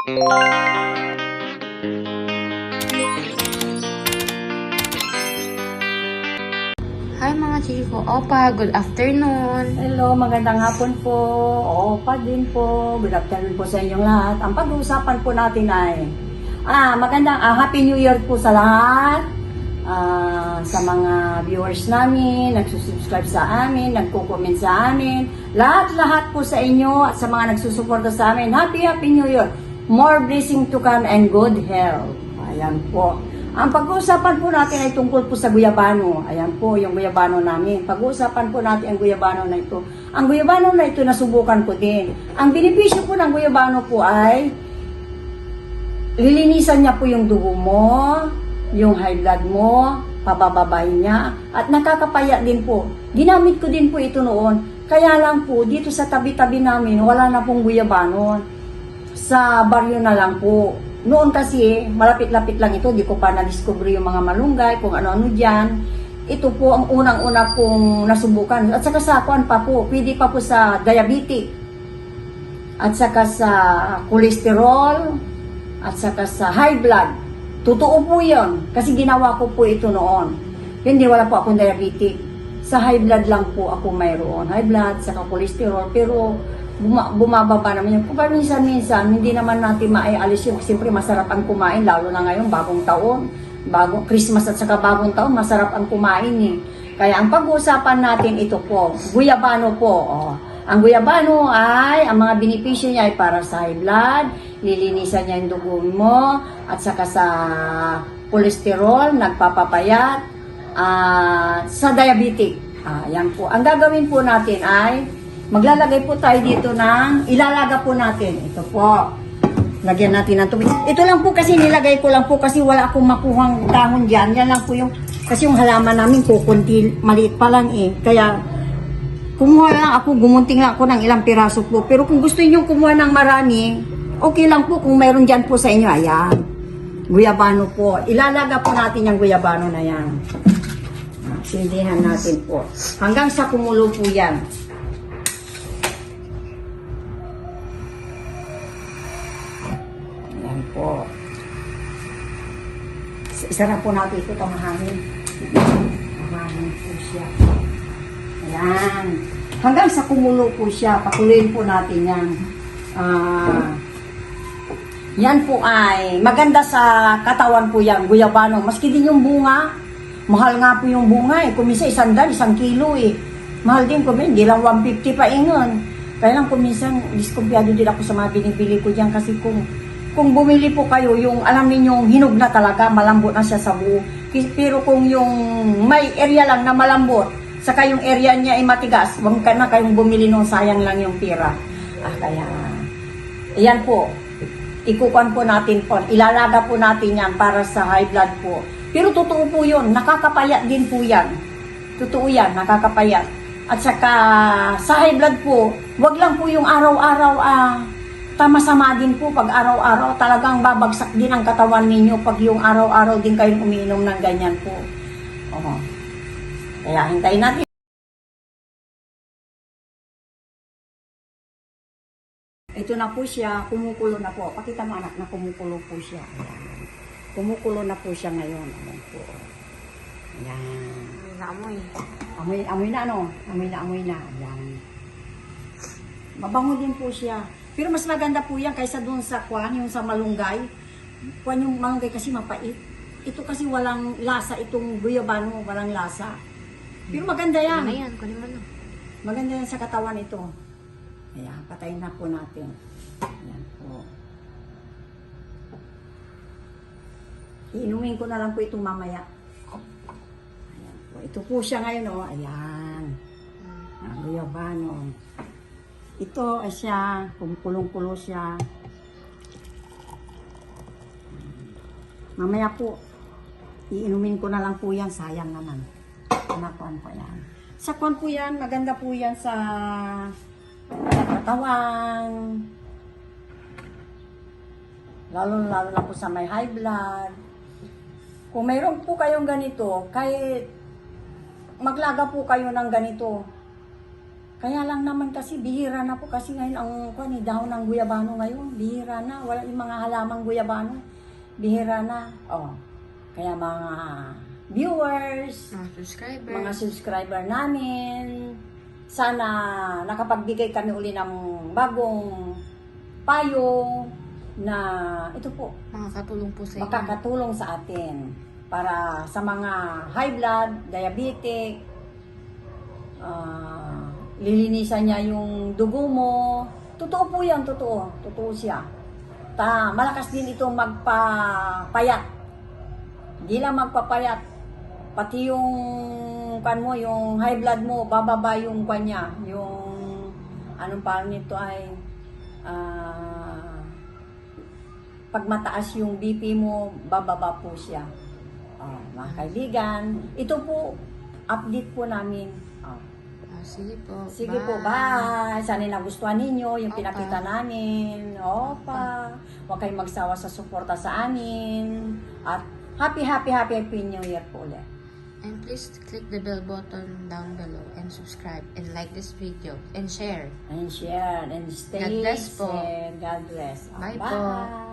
Hi mga chiko, Opa, good afternoon. Hello, magandang hapon po. Opa din po. Good afternoon po sa inyong lahat. Ang pag-uusapan po natin ay magandang Happy New Year po sa lahat. Sa mga viewers namin, nagsusubscribe sa amin, nagko-comment sa amin. Lahat-lahat po sa inyo at sa mga nagsusuporta sa amin. Happy New Year. More blessing to come and good health. Ayan po. Ang pag-uusapan po natin ay tungkol po sa guyabano. Ayan po yung guyabano namin. Pag-uusapan po natin ang guyabano na ito. Ang guyabano na ito nasubukan ko din. Ang benepisyo po ng guyabano po ay lilinisan niya po yung dugo mo, yung high blood mo, pabababain niya, at nakakapaya din po. Ginamit ko din po ito noon. Kaya lang po, dito sa tabi-tabi namin, wala na pong guyabano. Sa baryo na lang po. Noon kasi, malapit-lapit lang ito, di ko pa na-discover yung mga malunggay, kung ano-ano dyan. Ito po ang unang-una pong nasubukan. At saka sa kuwan pa po, pwede pa po sa diabetic. At saka sa cholesterol, at saka sa high blood. Totoo po yun, kasi ginawa ko po ito noon. Hindi, wala po akong diabetic. Sa high blood lang po ako mayroon. High blood, saka cholesterol, pero bumababa naman yun. Kung minsan-minsan, hindi naman natin maialis yun. Siyempre, masarap ang kumain, lalo na ngayon, bagong taon. Bagong Christmas at saka bagong taon, masarap ang kumain eh. Kaya ang pag-uusapan natin ito po, guyabano po. Oh. Ang guyabano ay, ang mga benepisyo niya ay para sa high blood, lilinisan niya yung dugo mo, at saka sa cholesterol, nagpapapayat, sa diabetic. Yan po. Ang gagawin po natin ay, maglalagay po tayo dito ng, ilalaga po natin. Ito po. Lagyan natin ng tubig. Ito lang po kasi nilagay ko lang po kasi wala akong makuhang dahon dyan. Yan lang po yung, kasi yung halaman namin kukunti, maliit pa lang eh. Kaya, kumuha lang ako, gumunting lang ako ng ilang piraso po. Pero kung gusto niyo kumuha ng marami, okay lang po kung mayroon dyan po sa inyo. Ayan. Guyabano po. Ilalaga po natin yung guyabano na yan. Sindihan natin po. Hanggang sa kumulo po yan. Po. Isarap po natin ito itong mahangin. Mahangin po siya. Ayan. Hanggang sa kumulo po siya, pakuloyin po natin yan. Yan po ay maganda sa katawan po yan, guyabano. Maski din yung bunga, mahal nga po yung bunga eh. Kuminsan 100, 1 kilo eh. Mahal din ko, hindi lang 150 pa ingon. Kaya lang kuminsan, diskumpiyado din ako sa mga binibili ko dyan kasi kung bumili po kayo, yung alam niyo hinog na talaga, malambot na siya sa buo. Pero kung yung may area lang na malambot, saka yung area niya ay matigas, huwag ka na kayong bumili nung sayang lang yung pira. Kaya, iyan po, ikukuan po natin po, ilalaga po natin yan para sa high blood po. Pero totoo po yun, nakakapayat din po yan. Totoo yan, nakakapayat. At saka, sa high blood po, huwag lang po yung araw-araw, masama din po pag araw-araw talagang babagsak din ang katawan ninyo pag yung araw-araw din kayong umiinom ng ganyan po. Kaya hintayin natin. Ito na po siya, kumukulo na po. Pakita mo anak na kumukulo po siya. Ayan. Kumukulo na po siya ngayon. Ayan po. Ayan. Amoy. Amoy na ano? Amoy na. Ayan. Mabango din po siya. Pero mas maganda po yan kaysa doon sa kwan, yung sa malunggay. Kwan yung malunggay kasi mapait. Ito kasi walang lasa, itong guyabano, walang lasa. Pero maganda yan. Ayan, kunin mo na. Maganda yan sa katawan ito. Ayan, patayin na po natin. Ayan po. Iinumin ko na lang po itong mamaya. Ayan po. Ito po siya ngayon, oh. Ayan. Ang guyabano. Ito ay siya, kumukulong-kulo siya. Mamaya po, iinumin ko na lang po yan, sayang naman. Nakuan po yan. Sa kuan po yan, maganda po yan sa katawan. Lalo-lalo na po sa may high blood. Kung mayroon po kayong ganito, kahit maglaga po kayo ng ganito, Kaya lang naman kasi bihira na po kasi ngayon ang dahon ng guyabano ngayon. Bihira na. Wala yung mga halamang guyabano. Bihira na. Oh. Kaya mga viewers, mga subscriber namin, sana nakapagbigay kami uli ng bagong payo na ito po, Makakatulong po sa inyo. makakatulong sa atin para sa mga high blood, diabetic, lilinisan niya yung dugo mo. Totoo po yan, totoo. Totoo siya. Malakas din ito magpapayat. Hindi lang magpapayat. Pati yung yung high blood mo, bababa yung kanya. Yung anong parang nito ay pag mataas yung BP mo, bababa po siya. Mga kaibigan, ito po, update po namin. Sige po. Sige po, bye. Sana nagustuhan ninyo yung Opa. pinakita namin. Opa. Huwag kayong magsawa sa suporta sa amin. At happy New Year po ulit. And please click the bell button down below and subscribe and like this video and share. And share and stay God bless po. safe. God bless. Bye po. Bye.